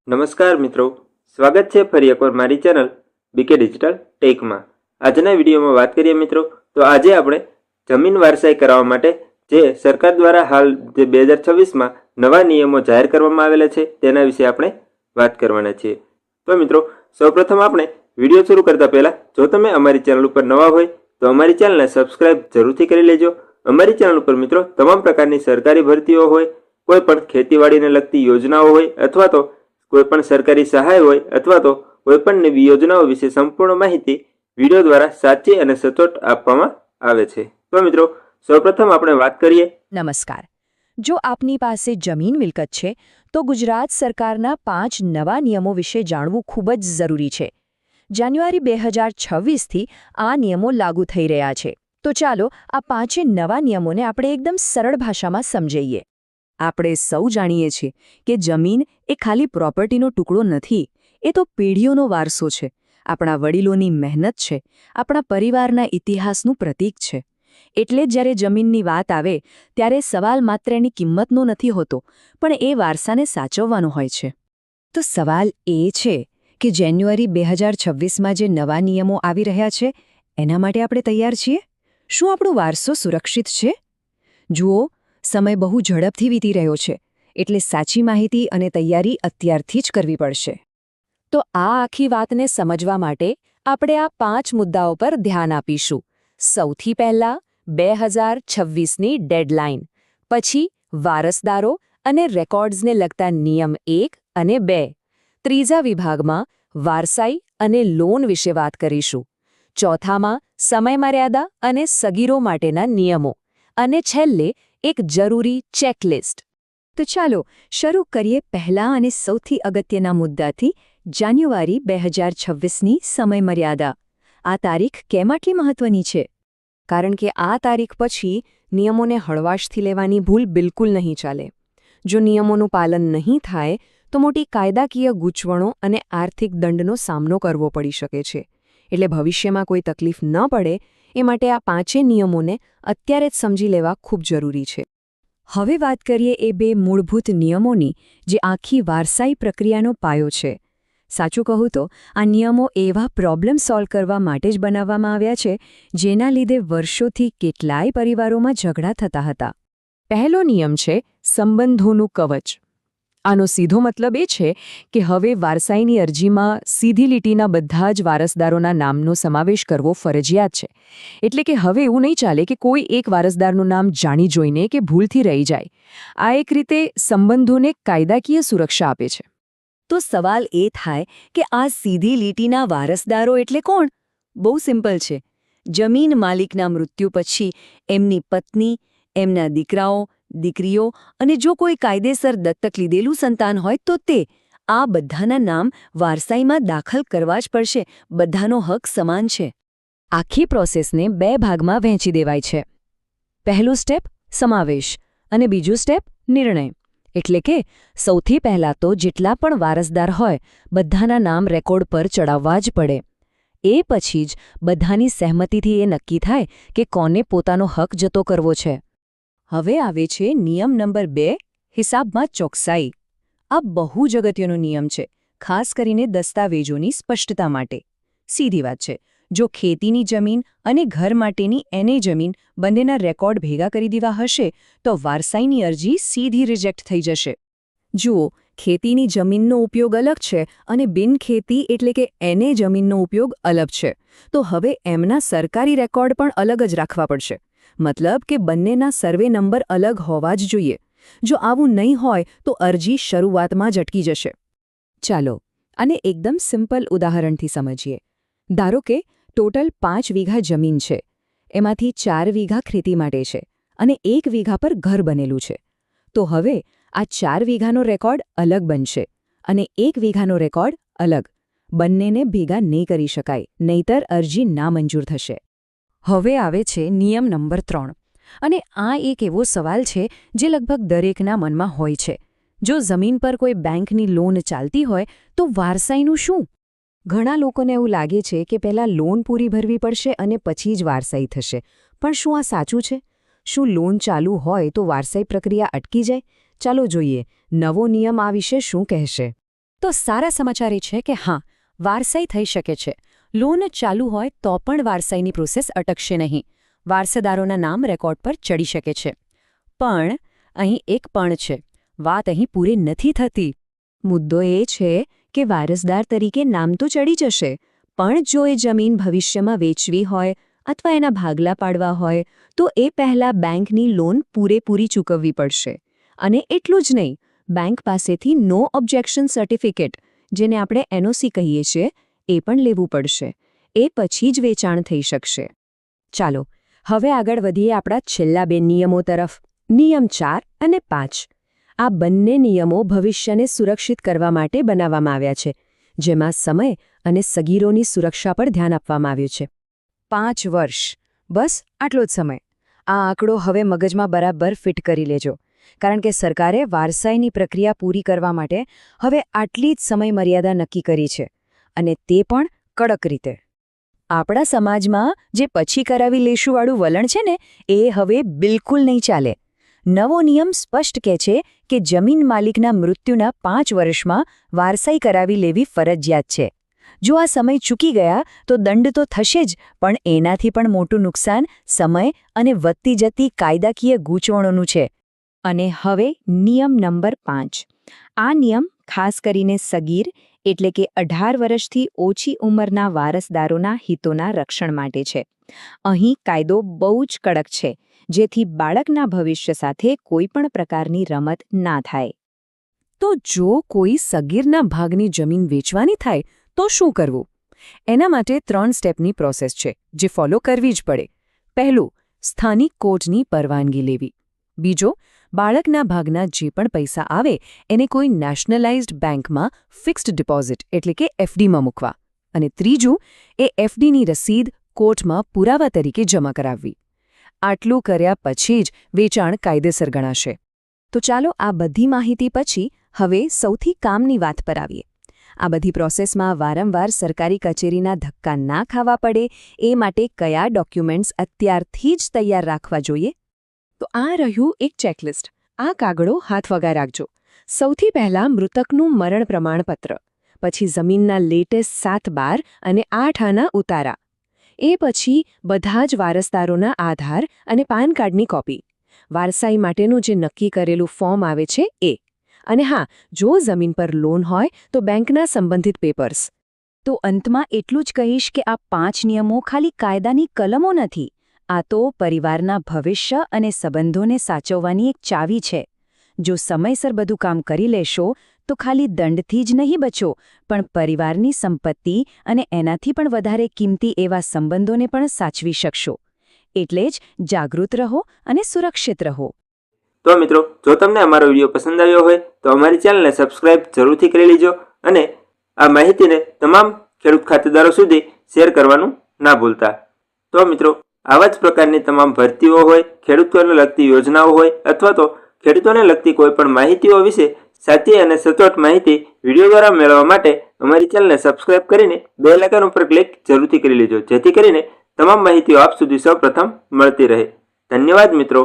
નમસ્કાર મિત્રો, સ્વાગત છે ફરી એકવાર મારી ચેનલ બીકે ડિજિટલ ટેકમાં। આજના વિડીયોમાં વાત કરીએ મિત્રો તો આજે આપણે જમીન વારસાઈ કરાવવા માટે જે સરકાર દ્વારા હાલ જે 2026માં નવા નિયમો જાહેર કરવામાં આવેલા છે તેના વિશે આપણે વાત કરવાના છીએ। તો મિત્રો સૌપ્રથમ આપણે વિડીયો શરૂ કરતા પહેલા જો તમે અમારી ચેનલ ઉપર નવા હોય તો અમારી ચેનલને સબસ્ક્રાઇબ જરૂરથી કરી લેજો। અમારી ચેનલ ઉપર મિત્રો તમામ પ્રકારની સરકારી ભરતીઓ હોય, કોઈ પણ ખેતીવાડીને લગતી યોજનાઓ હોય અથવા તો કોઈપણ સરકારી સહાય હોય અથવા તો કોઈપણ નવી યોજનાઓ વિશે સંપૂર્ણ માહિતી વિડીયો દ્વારા સાચી અને સચોટ આપવામાં આવે છે। તો મિત્રો સૌપ્રથમ આપણે વાત કરીએ। નમસ્કાર। જો આપની પાસે જમીન મિલકત છે તો ગુજરાત સરકારના 5 નવા નિયમો વિશે જાણવું ખૂબ જ જરૂરી છે। જાન્યુઆરી 2026થી આ નિયમો લાગુ થઈ રહ્યા છે। તો ચાલો આ 5 નવા નિયમોને આપણે એકદમ સરળ ભાષામાં સમજીએ। આપણે સૌ જાણીએ છીએ કે જમીન એ ખાલી પ્રોપર્ટીનો ટુકડો નથી, એ તો પેઢીઓનો વારસો છે, આપણા વડીલોની મહેનત છે, આપણા પરિવારના ઇતિહાસનું પ્રતીક છે। એટલે જ જ્યારે જમીનની વાત આવે ત્યારે સવાલ માત્ર એની કિંમતનો નથી હોતો, પણ એ વારસાને સાચવવાનો હોય છે। તો સવાલ એ છે કે જાન્યુઆરી 2026માં જે નવા નિયમો આવી રહ્યા છે એના માટે આપણે તૈયાર છીએ? શું આપણો વારસો સુરક્ષિત છે? જુઓ, સમય બહુ ઝડપથી વીતી રહ્યો છે, એટલે સાચી માહિતી અને તૈયારી અત્યારથી જ કરવી પડશે। તો આ આખી વાતને સમજવા માટે આપણે આ 5 મુદ્દાઓ પર ધ્યાન આપીશું। સૌથી પહેલા 2026ની ડેડલાઇન, પછી વારસદારો અને રેકોર્ડ્સને લગતા નિયમ 1 અને 2, ત્રીજા વિભાગમાં વારસાઈ અને લોન વિશે વાત કરીશું, ચોથામાં સમયમર્યાદા અને સગીરો માટેના નિયમો, અને છેલ્લે એક જરૂરી ચેકલિસ્ટ। તો ચાલો શરૂ કરીએ પહેલા અને સૌથી અગત્યના મુદ્દાથી, જાન્યુઆરી 2026ની સમયમર્યાદા। આ તારીખ કેમ આટલી મહત્વની છે? કારણ કે આ તારીખ પછી નિયમોને હળવાશથી લેવાની ભૂલ બિલકુલ નહીં ચાલે। જો નિયમોનું પાલન નહીં થાય તો મોટી કાયદાકીય ગૂંચવણો અને આર્થિક દંડનો સામનો કરવો પડી શકે છે। એટલે ભવિષ્યમાં કોઈ તકલીફ ન પડે એ માટે આ 5 નિયમોને અત્યારે જ સમજી લેવા ખૂબ જરૂરી છે। હવે વાત કરીએ એ 2 મૂળભૂત નિયમોની જે આખી વારસાઈ પ્રક્રિયાનો પાયો છે। સાચું કહું તો આ નિયમો એવા પ્રોબ્લેમ સોલ્વ કરવા માટે જ બનાવવામાં આવ્યા છે જેના લીધે વર્ષોથી કેટલાય પરિવારોમાં ઝઘડા થતા હતા। પહેલો નિયમ છે સંબંધોનું કવચ। આનો સીધો મતલબ એ છે કે હવે વારસાઈની અરજીમાં સીધી લીટીના બધા જ વારસદારોના નામનો સમાવેશ કરવો ફરજિયાત છે। એટલે કે હવે એવું નહીં ચાલે કે કોઈ એક વારસદારનું નામ જાણી જોઈને કે ભૂલથી રહી જાય। આ એક રીતે સંબંધોને કાયદાકીય સુરક્ષા આપે છે। તો સવાલ એ થાય કે આ સીધી લીટીના વારસદારો એટલે કોણ? બહુ સિમ્પલ છે। જમીન માલિકના મૃત્યુ પછી એમની પત્ની, એમના દીકરાઓ, દીકરીઓ અને જો કોઈ કાયદેસર દત્તક લીધેલું સંતાન હોય તો તે, આ બધાના નામ વારસાઈમાં દાખલ કરવા જ પડશે। બધાનો હક સમાન છે। આખી પ્રોસેસને 2 ભાગમાં વહેંચી દેવાય છે। પહેલું સ્ટેપ સમાવેશ અને બીજું સ્ટેપ નિર્ણય। એટલે કે સૌથી પહેલાં તો જેટલા પણ વારસદાર હોય બધાના નામ રેકોર્ડ પર ચડાવવા જ પડે। એ પછી જ બધાની સહેમતિથી એ નક્કી થાય કે કોને પોતાનો હક જતો કરવો છે। હવે આવે છે નિયમ નંબર 2, હિસાબમાં ચોકસાઈ। આ બહુ જ અગત્યનો નિયમ છે, ખાસ કરીને દસ્તાવેજોની સ્પષ્ટતા માટે। સીધી વાત છે, જો ખેતીની જમીન અને ઘર માટેની એની જમીન બંનેના રેકોર્ડ ભેગા કરી દેવા હશે તો વારસાઈની અરજી સીધી રિજેક્ટ થઈ જશે। જુઓ, ખેતીની જમીનનો ઉપયોગ અલગ છે અને બિનખેતી એટલે કે એને જમીનનો ઉપયોગ અલગ છે। તો હવે એમના સરકારી રેકોર્ડ પણ અલગ જ રાખવા પડશે। મતલબ કે બંનેના સર્વે નંબર અલગ હોવા જ જોઈએ। જો આવું નહીં હોય તો અરજી શરૂઆતમાં જ અટકી જશે। ચાલો આને એકદમ સિમ્પલ ઉદાહરણથી સમજીએ। ધારો કે ટોટલ 5 વીઘા જમીન છે, એમાંથી 4 વીઘા ખેતી માટે છે અને 1 વીઘા પર ઘર બનેલું છે। તો હવે આ 4 વીઘાનો રેકોર્ડ અલગ બનશે અને 1 વીઘાનો રેકોર્ડ અલગ। બંનેને ભેગા નહીં કરી શકાય, નહીંતર અરજી નામંજૂર થશે। હવે આવે છે નિયમ નંબર 3, અને આ એક એવો સવાલ છે જે લગભગ દરેકના મનમાં હોય છે। જો જમીન પર કોઈ બેંકની લોન ચાલતી હોય તો વારસાઈનું શું? ઘણા લોકોને એવું લાગે છે કે પહેલાં લોન પૂરી ભરવી પડશે અને પછી જ વારસાઈ થશે। પણ શું આ સાચું છે? શું લોન ચાલુ હોય તો વારસાઈ પ્રક્રિયા અટકી જાય? ચાલો જોઈએ નવો નિયમ આ વિશે શું કહેશે। તો સારા સમાચાર એ છે કે હા, વારસાઈ થઈ શકે છે. લોન ચાલુ હોય તો પણ વારસાઈની પ્રોસેસ અટકશે નહીં. વારસદારોના નામ રેકોર્ડ પર ચડી શકે છે. પણ અહીં એક પણ છે. વાત અહીં પૂરી નથી થતી. મુદ્દો એ છે કે વારસદાર તરીકે નામ તો ચડી જશે, પણ જો એ જમીન ભવિષ્યમાં વેચવી હોય અથવા એના ભાગલા પાડવા હોય તો એ પહેલાં બેંકની લોન પૂરેપૂરી ચૂકવવી પડશે. અને એટલું જ નહીં, બેંક પાસેથી નો ઓબ્જેક્શન સર્ટિફિકેટ, જેને આપણે NOC કહીએ છીએ, એ પણ લેવું પડશે. એ પછી જ વેચાણ થઈ શકશે. ચાલો હવે આગળ વધીએ આપણા છેલ્લા 2 નિયમો તરફ. નિયમ 4 અને 5. આ બંને નિયમો ભવિષ્યને સુરક્ષિત કરવા માટે બનાવવામાં આવ્યા છે, જેમાં સમય અને સગીરોની સુરક્ષા પર ધ્યાન આપવામાં આવ્યું છે. 5 વર્ષ, બસ આટલો જ સમય. આ આંકડો હવે મગજમાં બરાબર ફિટ કરી લેજો, કારણ કે સરકારે વારસાઈની પ્રક્રિયા પૂરી કરવા માટે હવે આટલી જ સમય મર્યાદા નક્કી કરી છે, અને તે પણ કડક રીતે. આપણા સમાજમાં જે પછી કરાવી લેશુંવાળું વલણ છે ને, એ હવે બિલકુલ નહીં ચાલે. નવો નિયમ સ્પષ્ટ કહે છે કે જમીન માલિકના મૃત્યુના 5 વર્ષમાં વારસાઈ કરાવી લેવી ફરજિયાત છે. જો આ સમય ચૂકી ગયા તો દંડ તો થશે જ, પણ એનાથી પણ મોટું નુકસાન સમય અને વધતી જતી કાયદાકીય ગૂંચવણોનું છે. અને હવે નિયમ નંબર 5. આ નિયમ ખાસ કરીને સગીર એટલે કે 18 વર્ષથી ઓછી ઉંમરના વારસદારોના હિતોના રક્ષણ માટે છે. અહીં કાયદો બહુ જ કડક છે, જેથી બાળકના ભવિષ્ય સાથે કોઈપણ પ્રકારની રમત ના થાય. તો જો કોઈ સગીરના ભાગની જમીન વેચવાની થાય તો શું કરવું? એના માટે 3 સ્ટેપની પ્રોસેસ છે, જે ફોલો કરવી જ પડે. પહેલું, સ્થાનિક કોર્ટની પરવાનગી લેવી. બીજો, બાળકના ભાગના જે પણ પૈસા આવે એને કોઈ નેશનલાઇઝ્ડ બેંકમાં ફિક્સ્ડ ડિપોઝિટ એટલે કે FDમાં મૂકવા. અને ત્રીજું, એ FDની રસીદ કોર્ટમાં પુરાવા તરીકે જમા કરાવવી. આટલું કર્યા પછી જ વેચાણ કાયદેસર ગણાશે. તો ચાલો આ બધી માહિતી પછી હવે સૌથી કામની વાત પર આવીએ. આ બધી પ્રોસેસમાં વારંવાર સરકારી કચેરીના ધક્કા ના ખાવા પડે એ માટે કયા ડોક્યુમેન્ટ્સ અત્યારથી જ તૈયાર રાખવા જોઈએ? તો આ રહ્યું એક ચેકલિસ્ટ. આ કાગળો હાથ વગા રાખજો. સૌથી પહેલાં મૃતકનું મરણ પ્રમાણપત્ર, પછી જમીનના લેટેસ્ટ 7/12 અને 8 આના ઉતારા. એ પછી બધા જ વારસદારોના આધાર અને પાન કાર્ડની કોપી. વારસાઈ માટેનું જે નક્કી કરેલું ફોર્મ આવે છે એ. અને હા, જો જમીન પર લોન હોય તો બેંકના સંબંધિત પેપર્સ. તો અંતમાં એટલું જ કહીશ કે આ 5 નિયમો ખાલી કાયદાની કલમો નથી. આ તો પરિવારના ભવિષ્ય અને સંબંધોને સાચવવાની એક ચાવી છે. જો સમયસર બધું કામ કરી લેશો તો ખાલી દંડથી જ નહીં બચો, પણ પરિવારની સંપત્તિ અને એનાથી પણ વધારે કિંમતી એવા સંબંધોને પણ સાચવી શકશો. એટલે જ જાગૃત રહો અને સુરક્ષિત રહો. તો મિત્રો, જો તમને અમારો વિડીયો પસંદ આવ્યો હોય તો અમારી ચેનલને સબસ્ક્રાઇબ જરૂરથી કરી લેજો અને આ માહિતીને તમામ ખેડૂત ખાતેદારો સુધી શેર કરવાનું ના ભૂલતા. તો મિત્રો, આવા જ પ્રકારની તમામ ભરતીઓ હોય, ખેડૂતોને લગતી યોજનાઓ હોય અથવા તો ખેડૂતોને લગતી કોઈપણ માહિતીઓ વિશે સાચી અને સચોટ માહિતી વિડીયો દ્વારા મેળવવા માટે અમારી ચેનલને સબસ્ક્રાઇબ કરીને બેલ આઇકન ઉપર ક્લિક જરૂરથી કરી લેજો, જેથી કરીને તમામ માહિતીઓ આપ સુધી સૌપ્રથમ મળતી રહે. ધન્યવાદ મિત્રો.